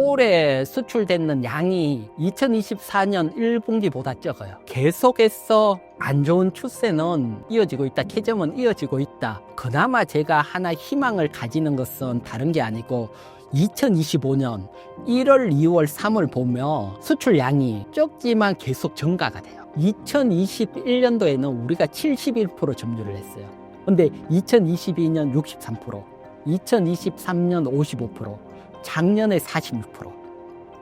올해 수출되는 양이 2024년 1분기보다 적어요. 계속해서 안 좋은 추세는 이어지고 있다. 캐점은 이어지고 있다. 그나마 제가 하나 희망을 가지는 것은 다른 게 아니고 2025년 1월, 2월, 3월 보면 수출량이 적지만 계속 증가가 돼요. 2021년도에는 우리가 71% 점유를 했어요. 근데 2022년 63%, 2023년 55%, 작년에 46%,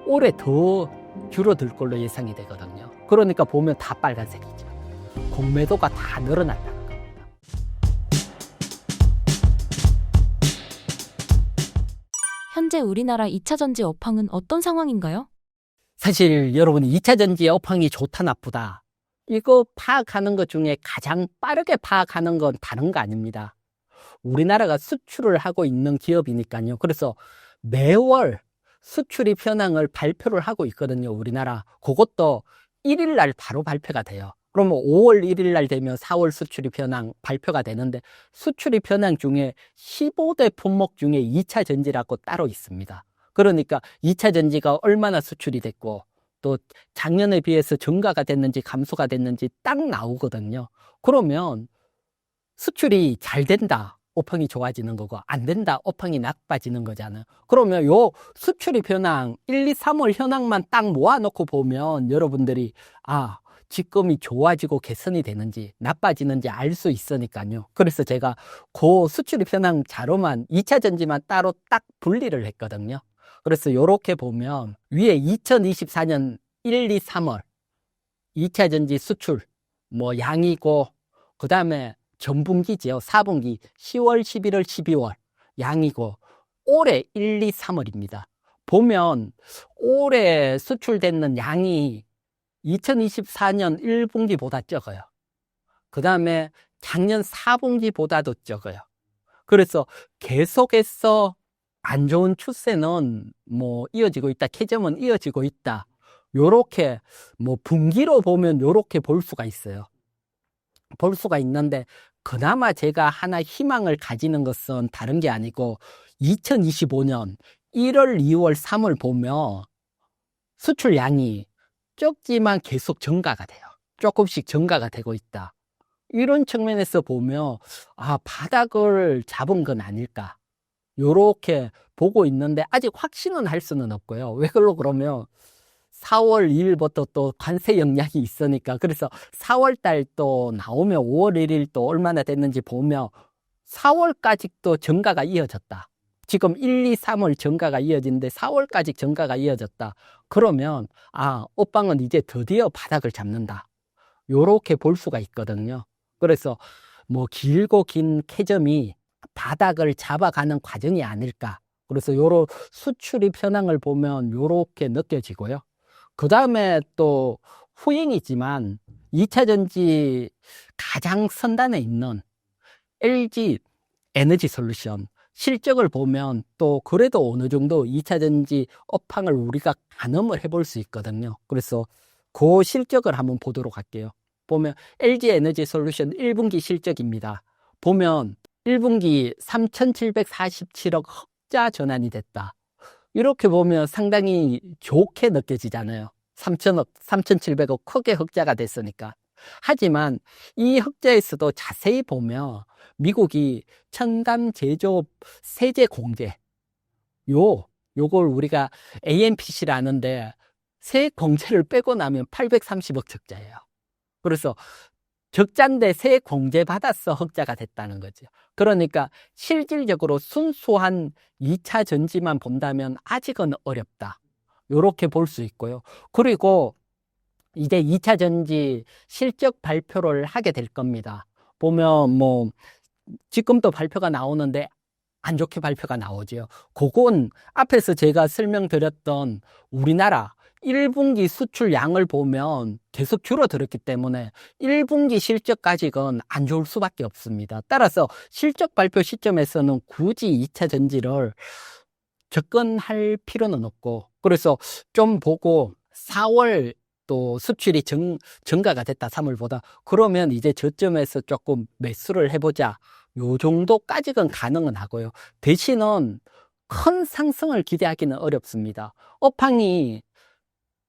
올해 더 줄어들 걸로 예상이 되거든요. 그러니까 보면 다 빨간색이죠. 공매도가 다 늘어났다는 겁니다. 현재 우리나라 2차 전지 업황은 어떤 상황인가요? 사실 여러분이 2차 전지 업황이 좋다 나쁘다 이거 파악하는 것 중에 가장 빠르게 파악하는 건 다른 거 아닙니다. 우리나라가 수출을 하고 있는 기업이니까요. 그래서 매월 수출입 현황을 발표를 하고 있거든요. 우리나라 그것도 1일 날 바로 발표가 돼요. 그러면 5월 1일 날 되면 4월 수출입 현황 발표가 되는데, 수출입 현황 중에 15대 품목 중에 2차 전지라고 따로 있습니다. 그러니까 2차 전지가 얼마나 수출이 됐고 또 작년에 비해서 증가가 됐는지 감소가 됐는지 딱 나오거든요. 그러면 수출이 잘 된다, 업황이 좋아지는 거고, 안 된다, 업황이 나빠지는 거잖아요. 그러면 요 수출입 현황 1, 2, 3월 현황만 딱 모아놓고 보면 여러분들이 지금이 좋아지고 개선이 되는지 나빠지는지 알 수 있으니까요. 그래서 제가 그 수출입 현황 자료만 2차 전지만 따로 딱 분리를 했거든요. 그래서 요렇게 보면 위에 2024년 1, 2, 3월 2차 전지 수출 양이고, 그 다음에 전분기지요. 4분기 10월, 11월, 12월 양이고, 올해 1, 2, 3월입니다. 보면 올해 수출되는 양이 2024년 1분기보다 적어요. 그 다음에 작년 4분기보다도 적어요. 그래서 계속해서 안 좋은 추세는 이어지고 있다. 캐점은 이어지고 있다. 요렇게 분기로 보면 요렇게 볼 수가 있어요. 볼 수가 있는데, 그나마 제가 하나 희망을 가지는 것은 다른 게 아니고 2025년 1월, 2월, 3월 보면 수출량이 적지만 계속 증가가 돼요. 조금씩 증가가 되고 있다. 이런 측면에서 보면 바닥을 잡은 건 아닐까, 요렇게 보고 있는데, 아직 확신은 할 수는 없고요. 왜 그러면 4월 2일부터 또 관세 영향이 있으니까. 그래서 4월 달 또 나오면 5월 1일 또 얼마나 됐는지 보면 4월까지 또 증가가 이어졌다. 지금 1, 2, 3월 증가가 이어지는데 4월까지 증가가 이어졌다. 그러면 업황은 이제 드디어 바닥을 잡는다. 요렇게 볼 수가 있거든요. 그래서 길고 긴 캐점이 바닥을 잡아가는 과정이 아닐까. 그래서 요런 수출입 현황을 보면 요렇게 느껴지고요. 그 다음에 또 후행이지만 2차 전지 가장 선단에 있는 LG 에너지 솔루션 실적을 보면 또 그래도 어느 정도 2차 전지 업황을 우리가 가늠을 해볼 수 있거든요. 그래서 그 실적을 한번 보도록 할게요. 보면 LG 에너지 솔루션 1분기 실적입니다. 보면 1분기 3,747억 흑자 전환이 됐다. 이렇게 보면 상당히 좋게 느껴지잖아요. 3,700억 크게 흑자가 됐으니까. 하지만 이 흑자에서도 자세히 보면 미국이 첨단 제조업 세제 공제, 요걸 우리가 AMPC라는데 세액 공제를 빼고 나면 830억 적자예요. 그래서 적자인데 세액 공제 받아서 흑자가 됐다는 거죠. 그러니까 실질적으로 순수한 2차 전지만 본다면 아직은 어렵다. 요렇게 볼 수 있고요. 그리고 이제 2차 전지 실적 발표를 하게 될 겁니다. 보면 지금도 발표가 나오는데 안 좋게 발표가 나오죠. 그건 앞에서 제가 설명드렸던 우리나라 1분기 수출량을 보면 계속 줄어들었기 때문에 1분기 실적까지는 안 좋을 수밖에 없습니다. 따라서 실적 발표 시점에서는 굳이 2차 전지를 접근할 필요는 없고, 그래서 좀 보고 4월 또 수출이 증가가 됐다, 3월보다. 그러면 이제 저점에서 조금 매수를 해보자. 요 정도까지는 가능은 하고요. 대신은 큰 상승을 기대하기는 어렵습니다. 업황이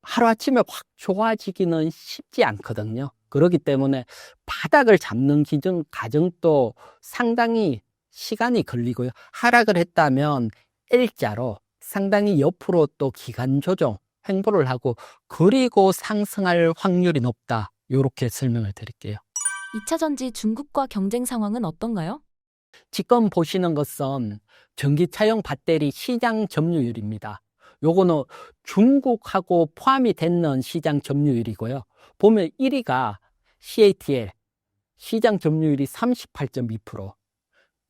하루아침에 확 좋아지기는 쉽지 않거든요. 그렇기 때문에 바닥을 잡는 기준 과정도 상당히 시간이 걸리고요. 하락을 했다면 L자로 상당히 옆으로 또 기간 조정 횡보를 하고 그리고 상승할 확률이 높다. 이렇게 설명을 드릴게요. 2차전지 중국과 경쟁 상황은 어떤가요? 지금 보시는 것은 전기차용 배터리 시장 점유율입니다. 요거는 중국하고 포함이 되는 시장 점유율이고요. 보면 1위가 CATL, 시장 점유율이 38.2%,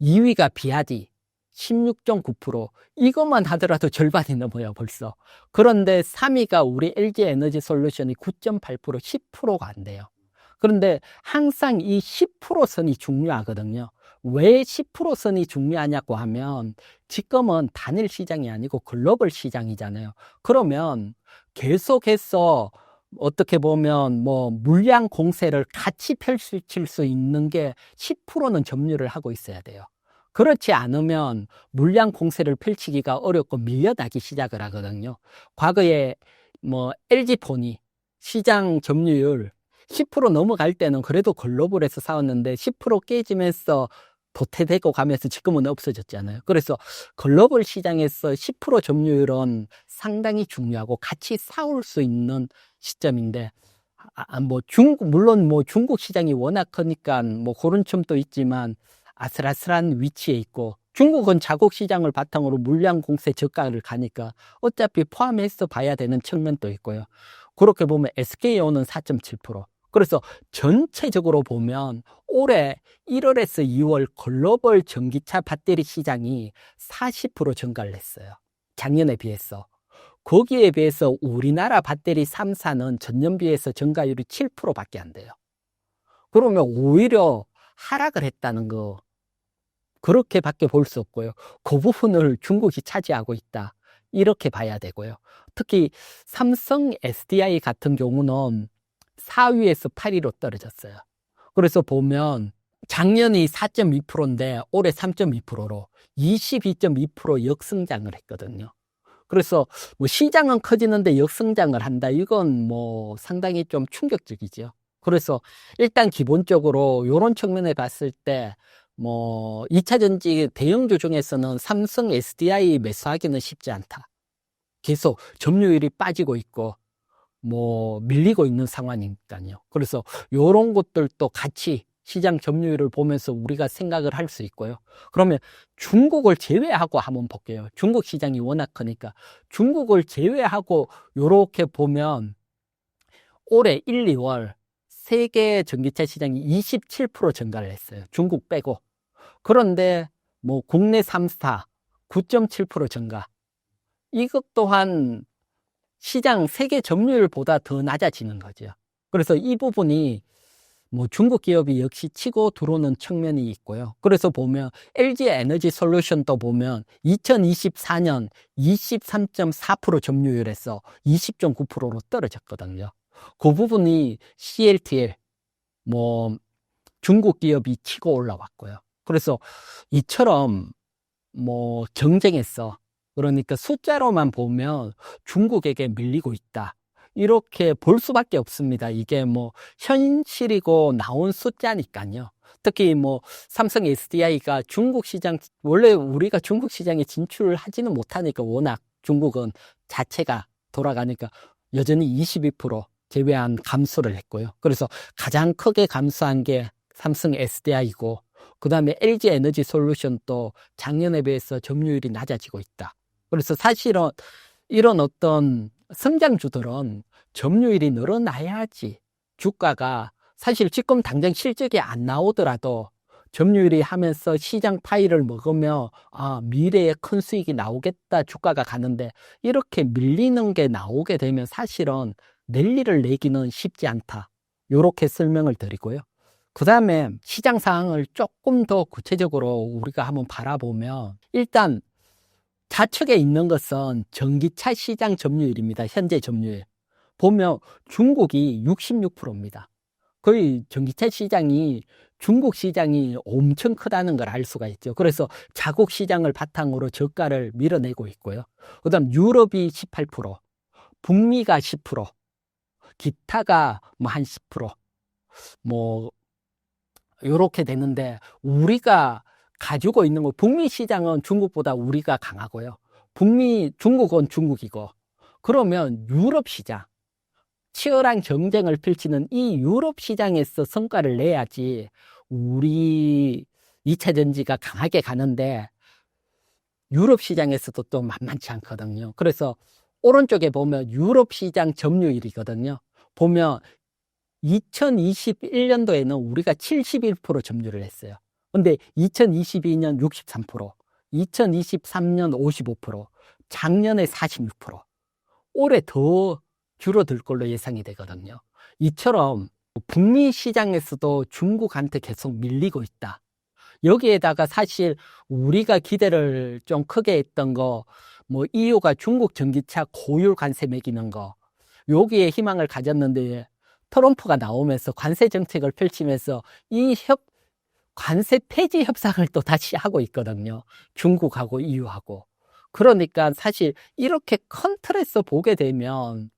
2위가 비아디, 16.9%, 이것만 하더라도 절반이 넘어요, 벌써. 그런데 3위가 우리 LG에너지솔루션이 9.8%, 10%가 안 돼요. 그런데 항상 이 10% 선이 중요하거든요. 왜 10% 선이 중요하냐고 하면 지금은 단일 시장이 아니고 글로벌 시장이잖아요. 그러면 계속해서 어떻게 보면 뭐 물량 공세를 같이 펼칠 수 있는 게 10%는 점유를 하고 있어야 돼요. 그렇지 않으면 물량 공세를 펼치기가 어렵고 밀려나기 시작을 하거든요. 과거에 뭐 LG폰이 시장 점유율 10% 넘어갈 때는 그래도 글로벌에서 싸웠는데 10% 깨지면서 도태되고 가면서 지금은 없어졌잖아요. 그래서 글로벌 시장에서 10% 점유율은 상당히 중요하고 같이 싸울 수 있는 시점인데, 뭐 물론 뭐 중국 시장이 워낙 크니까 뭐 그런 첨도 있지만 아슬아슬한 위치에 있고, 중국은 자국 시장을 바탕으로 물량 공세 저가를 가니까 어차피 포함해서 봐야 되는 측면도 있고요. 그렇게 보면 SK온은 4.7%. 그래서 전체적으로 보면 올해 1월에서 2월 글로벌 전기차 배터리 시장이 40% 증가를 했어요. 작년에 비해서. 거기에 비해서 우리나라 배터리 3사는 전년 비해서 증가율이 7%밖에 안 돼요. 그러면 오히려 하락을 했다는 거, 그렇게밖에 볼 수 없고요. 그 부분을 중국이 차지하고 있다, 이렇게 봐야 되고요. 특히 삼성 SDI 같은 경우는 4위에서 8위로 떨어졌어요. 그래서 보면 작년이 4.2%인데 올해 3.2%로 22.2% 역성장을 했거든요. 그래서 뭐 시장은 커지는데 역성장을 한다, 이건 뭐 상당히 좀 충격적이죠. 그래서 일단 기본적으로 이런 측면에 봤을 때 뭐 2차전지 대형주 중에서는 삼성 SDI 매수하기는 쉽지 않다. 계속 점유율이 빠지고 있고 뭐 밀리고 있는 상황이니까요. 그래서 이런 것들도 같이 시장 점유율을 보면서 우리가 생각을 할 수 있고요. 그러면 중국을 제외하고 한번 볼게요. 중국 시장이 워낙 크니까 중국을 제외하고 이렇게 보면 올해 1, 2월 세계 전기차 시장이 27% 증가를 했어요. 중국 빼고. 그런데 뭐 국내 3사 9.7% 증가. 이것 또한 시장 세계 점유율보다 더 낮아지는 거죠. 그래서 이 부분이 뭐 중국 기업이 역시 치고 들어오는 측면이 있고요. 그래서 보면 LG 에너지 솔루션도 보면 2024년 23.4% 점유율에서 20.9%로 떨어졌거든요. 그 부분이 CLTL 뭐 중국 기업이 치고 올라왔고요. 그래서 이처럼 뭐 경쟁에서, 그러니까 숫자로만 보면 중국에게 밀리고 있다, 이렇게 볼 수밖에 없습니다. 이게 뭐 현실이고 나온 숫자니까요. 특히 뭐 삼성 SDI가 중국 시장, 원래 우리가 중국 시장에 진출을 하지는 못하니까, 워낙 중국은 자체가 돌아가니까 여전히 22% 제외한 감소를 했고요. 그래서 가장 크게 감소한 게 삼성 SDI고, 그 다음에 LG 에너지 솔루션도 작년에 비해서 점유율이 낮아지고 있다. 그래서 사실은 이런 어떤 성장주들은 점유율이 늘어나야지 주가가, 사실 지금 당장 실적이 안 나오더라도 점유율이 하면서 시장 파이를 먹으며 미래에 큰 수익이 나오겠다 주가가 가는데, 이렇게 밀리는 게 나오게 되면 사실은 랠리를 내기는 쉽지 않다, 이렇게 설명을 드리고요. 그 다음에 시장 상황을 조금 더 구체적으로 우리가 한번 바라보면, 일단 좌측에 있는 것은 전기차 시장 점유율입니다. 현재 점유율. 보면 중국이 66%입니다. 거의 전기차 시장이 중국 시장이 엄청 크다는 걸 알 수가 있죠. 그래서 자국 시장을 바탕으로 저가를 밀어내고 있고요. 그다음 유럽이 18%, 북미가 10%, 기타가 뭐 한 10%, 뭐 요렇게 되는데 우리가 가지고 있는 거 북미 시장은 중국보다 우리가 강하고요. 중국은 중국이고 그러면 유럽 시장 치열한 경쟁을 펼치는 이 유럽 시장에서 성과를 내야지 우리 2차 전지가 강하게 가는데 유럽 시장에서도 또 만만치 않거든요. 그래서 오른쪽에 보면 유럽 시장 점유율이거든요. 보면 2021년도에는 우리가 71% 점유를 했어요. 근데 2022년 63%, 2023년 55%, 작년에 46%, 올해 더 줄어들 걸로 예상이 되거든요. 이처럼 북미 시장에서도 중국한테 계속 밀리고 있다. 여기에다가 사실 우리가 기대를 좀 크게 했던 거, 뭐 EU가 중국 전기차 고율 관세 매기는 거, 여기에 희망을 가졌는데 트럼프가 나오면서 관세 정책을 펼치면서 관세 폐지 협상을 또 다시 하고 있거든요. 중국하고 EU하고. 그러니까 사실 이렇게 큰 틀에서 보게 되면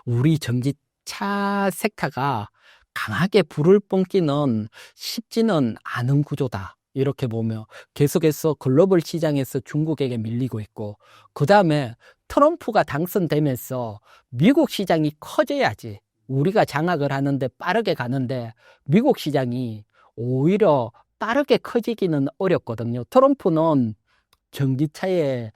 우리 전기차 섹터가 강하게 불을 뿜기는 쉽지는 않은 구조다. 이렇게 보면 계속해서 글로벌 시장에서 중국에게 밀리고 있고, 그 다음에 트럼프가 당선되면서 미국 시장이 커져야지 우리가 장악을 하는데 빠르게 가는데 미국 시장이 오히려 빠르게 커지기는 어렵거든요. 트럼프는 전기차에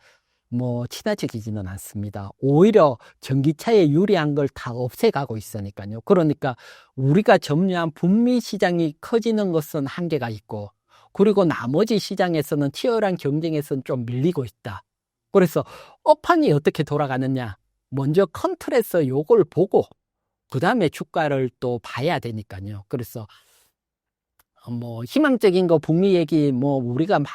뭐 친화적이지는 않습니다. 오히려 전기차에 유리한 걸 다 없애가고 있으니까요. 그러니까 우리가 점유한 북미 시장이 커지는 것은 한계가 있고, 그리고 나머지 시장에서는 치열한 경쟁에서는 좀 밀리고 있다. 그래서 업황이 어떻게 돌아가느냐, 먼저 큰 틀에서 요걸 보고 그 다음에 주가를 또 봐야 되니까요. 그래서 뭐 희망적인 거 북미 얘기 뭐 우리가 막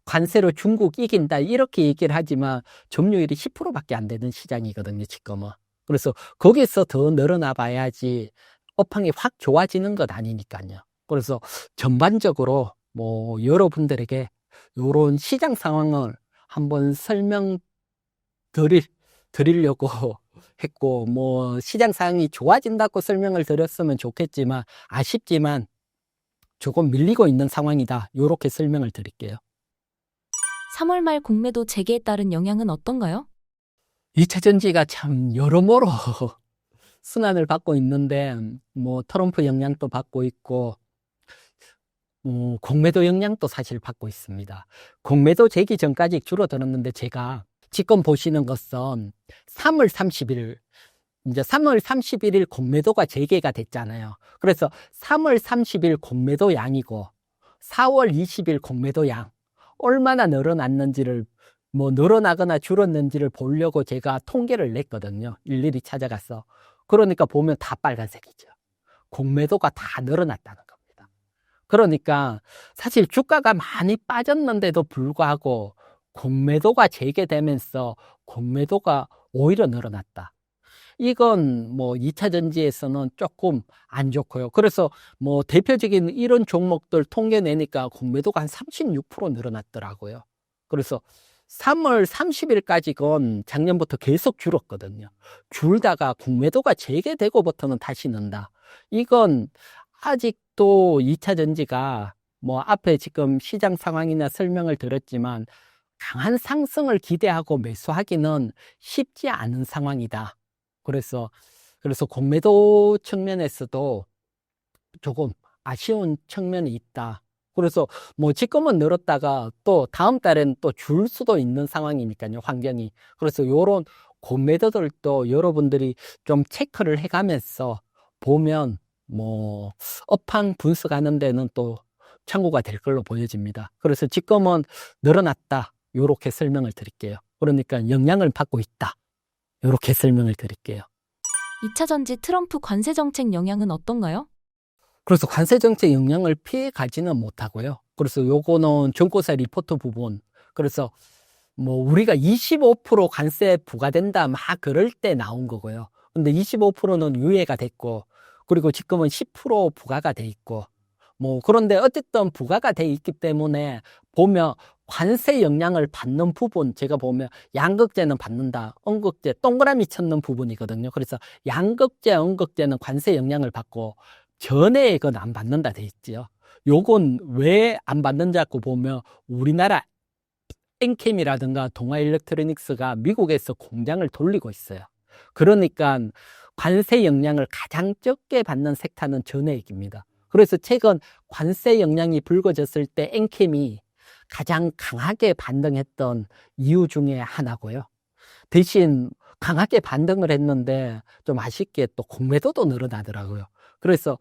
관세로 중국 이긴다 이렇게 얘기를 하지만 점유율이 10%밖에 안 되는 시장이거든요, 지금은. 그래서 거기서 더 늘어나 봐야지 업황이 확 좋아지는 것 아니니까요. 그래서 전반적으로 뭐 여러분들에게 이런 시장 상황을 한번 드리려고 했고, 뭐 시장 상황이 좋아진다고 설명을 드렸으면 좋겠지만 아쉽지만 조금 밀리고 있는 상황이다. 이렇게 설명을 드릴게요. 3월 말 공매도 재개에 따른 영향은 어떤가요? 2차 전지가 참 여러모로 순환을 받고 있는데 뭐 트럼프 영향도 받고 있고 공매도 영향도 사실 받고 있습니다. 공매도 재기 전까지 줄어들었는데 제가 지금 보시는 것은 3월 30일 이제 3월 31일 공매도가 재개가 됐잖아요. 그래서 3월 30일 공매도 양이고 4월 20일 공매도 양 얼마나 늘어났는지를 뭐 늘어나거나 줄었는지를 보려고 제가 통계를 냈거든요. 일일이 찾아가서. 그러니까 보면 다 빨간색이죠. 공매도가 다 늘어났다는 겁니다. 그러니까 사실 주가가 많이 빠졌는데도 불구하고 공매도가 재개되면서 공매도가 오히려 늘어났다. 이건 뭐 2차 전지에서는 조금 안 좋고요. 그래서 뭐 대표적인 이런 종목들 통계 내니까 공매도가 한 36% 늘어났더라고요. 그래서 3월 30일까지 건 작년부터 계속 줄었거든요. 줄다가 공매도가 재개되고부터는 다시 는다. 이건 아직도 2차 전지가 뭐 앞에 지금 시장 상황이나 설명을 드렸지만 강한 상승을 기대하고 매수하기는 쉽지 않은 상황이다. 그래서 공매도 측면에서도 조금 아쉬운 측면이 있다. 그래서 뭐 지금은 늘었다가 또 다음 달엔 또 줄 수도 있는 상황이니까요, 환경이. 그래서 요런 공매도들도 여러분들이 좀 체크를 해가면서 보면 뭐 업황 분석하는 데는 또 참고가 될 걸로 보여집니다. 그래서 지금은 늘어났다. 요렇게 설명을 드릴게요. 그러니까 영향을 받고 있다. 이렇게 설명을 드릴게요. 2차 전지 트럼프 관세 정책 영향은 어떤가요? 그래서 관세 정책 영향을 피해 가지는 못하고요. 그래서 요거는 정보사 리포트 부분. 그래서 뭐 우리가 25% 관세 부과된다 막 그럴 때 나온 거고요. 근데 25%는 유예가 됐고, 그리고 지금은 10% 부과가 돼 있고, 그런데 어쨌든 부과가 돼 있기 때문에 보면 관세 영향을 받는 부분, 제가 보면 양극재는 받는다. 음극재, 동그라미 쳤는 부분이거든요. 그래서 양극재, 음극재는 관세 영향을 받고 전해액은 안 받는다 돼 있지요. 요건 왜 안 받는지 갖고 보면 우리나라 엔캠이라든가 동아일렉트로닉스가 미국에서 공장을 돌리고 있어요. 그러니까 관세 영향을 가장 적게 받는 섹터는 전해액입니다. 그래서 최근 관세 영향이 불거졌을 때 엔캠이 가장 강하게 반등했던 이유 중에 하나고요. 대신 강하게 반등을 했는데 좀 아쉽게 또 공매도도 늘어나더라고요. 그래서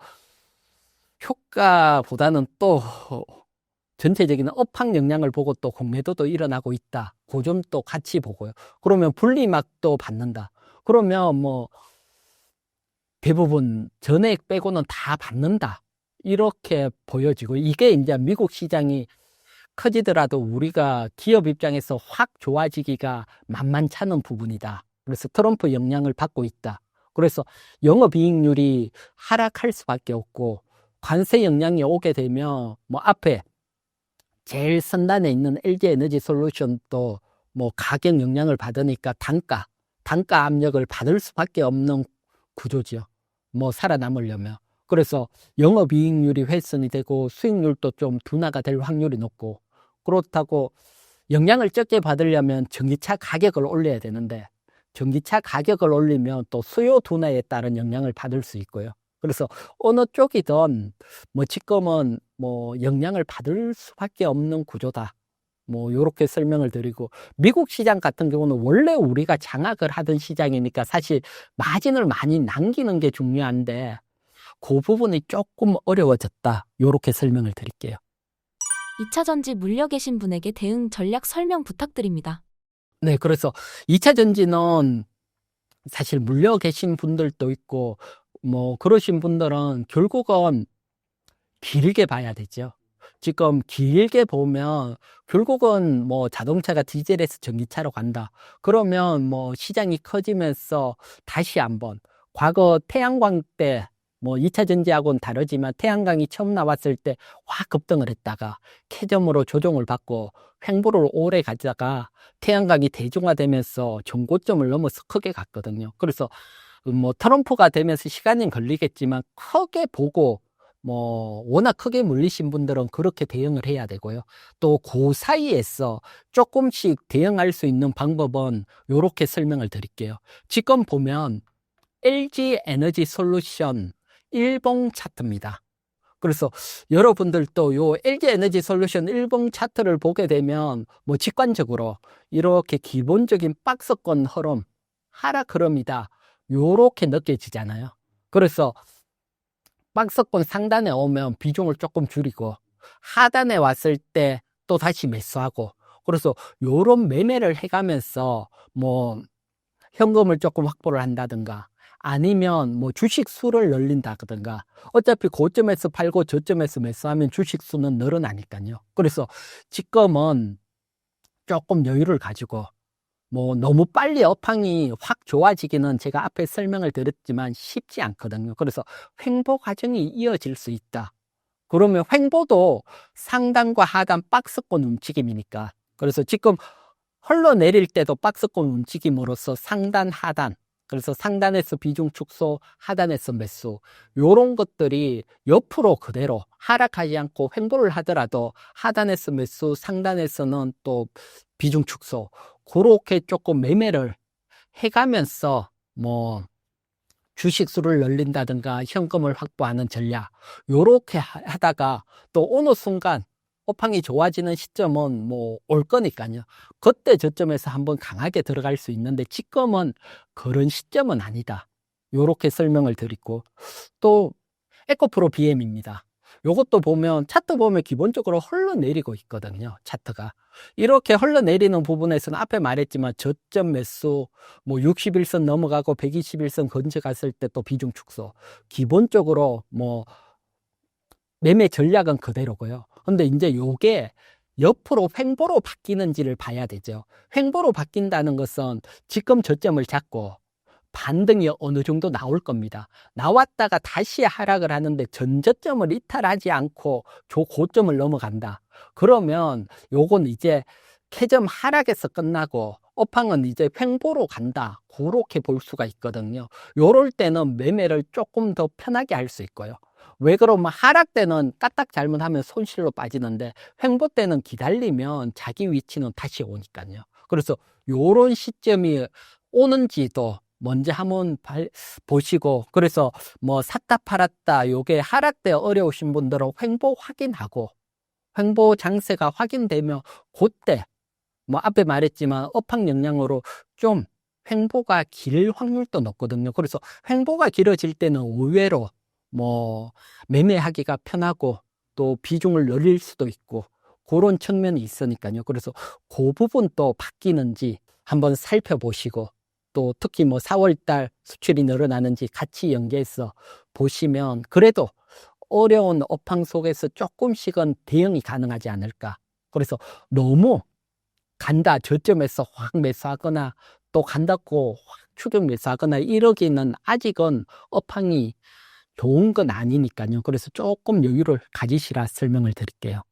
효과보다는 또 전체적인 업황 영향을 보고 또 공매도도 일어나고 있다. 그 점 또 같이 보고요. 그러면 분리막도 받는다. 그러면 대부분 전액 빼고는 다 받는다. 이렇게 보여지고 이게 이제 미국 시장이 커지더라도 우리가 기업 입장에서 확 좋아지기가 만만찮은 부분이다. 그래서 트럼프 영향을 받고 있다. 그래서 영업이익률이 하락할 수밖에 없고 관세 영향이 오게 되면 앞에 제일 선단에 있는 LG에너지솔루션도 가격 영향을 받으니까 단가 압력을 받을 수밖에 없는 구조죠. 살아남으려면. 그래서 영업이익률이 훼손이 되고 수익률도 좀 둔화가 될 확률이 높고 그렇다고 영향을 적게 받으려면 전기차 가격을 올려야 되는데 전기차 가격을 올리면 또 수요 둔화에 따른 영향을 받을 수 있고요. 그래서 어느 쪽이든 지금은 영향을 받을 수밖에 없는 구조다. 요렇게 설명을 드리고 미국 시장 같은 경우는 원래 우리가 장악을 하던 시장이니까 사실 마진을 많이 남기는 게 중요한데 그 부분이 조금 어려워졌다. 요렇게 설명을 드릴게요. 2차전지 물려 계신 분에게 대응 전략 설명 부탁드립니다. 네, 그래서 2차 전지는 사실 물려 계신 분들도 있고 그러신 분들은 결국은 길게 봐야 되죠. 지금 길게 보면 결국은 자동차가 디젤에서 전기차로 간다. 그러면 시장이 커지면서 다시 한번 과거 태양광 때 2차 전지하고는 다르지만 태양광이 처음 나왔을 때 확 급등을 했다가 캐점으로 조정을 받고 횡보를 오래 가다가 태양광이 대중화되면서 전고점을 넘어서 크게 갔거든요. 그래서 트럼프가 되면서 시간은 걸리겠지만 크게 보고 워낙 크게 물리신 분들은 그렇게 대응을 해야 되고요. 또 그 사이에서 조금씩 대응할 수 있는 방법은 이렇게 설명을 드릴게요. 지금 보면 LG 에너지 솔루션 일봉 차트입니다. 그래서 여러분들도 요 LG 에너지 솔루션 일봉 차트를 보게 되면 직관적으로 이렇게 기본적인 박스권 흐름, 하락 흐름이다. 요렇게 느껴지잖아요. 그래서 박스권 상단에 오면 비중을 조금 줄이고 하단에 왔을 때 또 다시 매수하고 그래서 요런 매매를 해가면서 현금을 조금 확보를 한다든가 아니면 주식 수를 늘린다든가 어차피 고점에서 팔고 저점에서 매수하면 주식 수는 늘어나니까요. 그래서 지금은 조금 여유를 가지고 너무 빨리 업황이 확 좋아지기는 제가 앞에 설명을 드렸지만 쉽지 않거든요. 그래서 횡보 과정이 이어질 수 있다. 그러면 횡보도 상단과 하단 박스권 움직임이니까. 그래서 지금 흘러내릴 때도 박스권 움직임으로써 상단, 하단. 그래서 상단에서 비중 축소, 하단에서 매수. 요런 것들이 옆으로 그대로 하락하지 않고 횡보를 하더라도 하단에서 매수, 상단에서는 또 비중 축소. 그렇게 조금 매매를 해가면서 주식 수를 늘린다든가 현금을 확보하는 전략 요렇게 하다가 또 어느 순간 업황이 좋아지는 시점은 올 거니까요. 그때 저점에서 한번 강하게 들어갈 수 있는데 지금은 그런 시점은 아니다. 요렇게 설명을 드리고 또 에코프로 BM입니다. 요것도 보면 차트 보면 기본적으로 흘러내리고 있거든요. 차트가. 이렇게 흘러내리는 부분에서는 앞에 말했지만 저점 매수 61선 넘어가고 121선 건져갔을 때 또 비중 축소. 기본적으로 매매 전략은 그대로고요. 근데 이제 요게 옆으로 횡보로 바뀌는지를 봐야 되죠. 횡보로 바뀐다는 것은 지금 저점을 잡고 반등이 어느 정도 나올 겁니다. 나왔다가 다시 하락을 하는데 전저점을 이탈하지 않고 고점을 넘어간다. 그러면 요건 이제 캐점 하락에서 끝나고 업황은 이제 횡보로 간다. 그렇게 볼 수가 있거든요. 요럴 때는 매매를 조금 더 편하게 할 수 있고요. 왜 그러면 하락 때는 까딱 잘못하면 손실로 빠지는데 횡보 때는 기다리면 자기 위치는 다시 오니까요. 그래서 요런 시점이 오는지도 먼저 한번 보시고, 그래서 뭐 샀다 팔았다 요게 하락 때 어려우신 분들은 횡보 확인하고, 횡보 장세가 확인되면 그때 뭐 앞에 말했지만 업황 영향으로 좀 횡보가 길 확률도 높거든요. 그래서 횡보가 길어질 때는 의외로 뭐 매매하기가 편하고 또 비중을 늘릴 수도 있고 그런 측면이 있으니까요. 그래서 그 부분도 바뀌는지 한번 살펴보시고, 또 특히 뭐 4월달 수출이 늘어나는지 같이 연계해서 보시면 그래도 어려운 업황 속에서 조금씩은 대응이 가능하지 않을까. 그래서 너무 간다 저점에서 확 매수하거나 또 간다고 확 추격 매수하거나 이러기는 아직은 업황이 좋은 건 아니니까요. 그래서 조금 여유를 가지시라 설명을 드릴게요.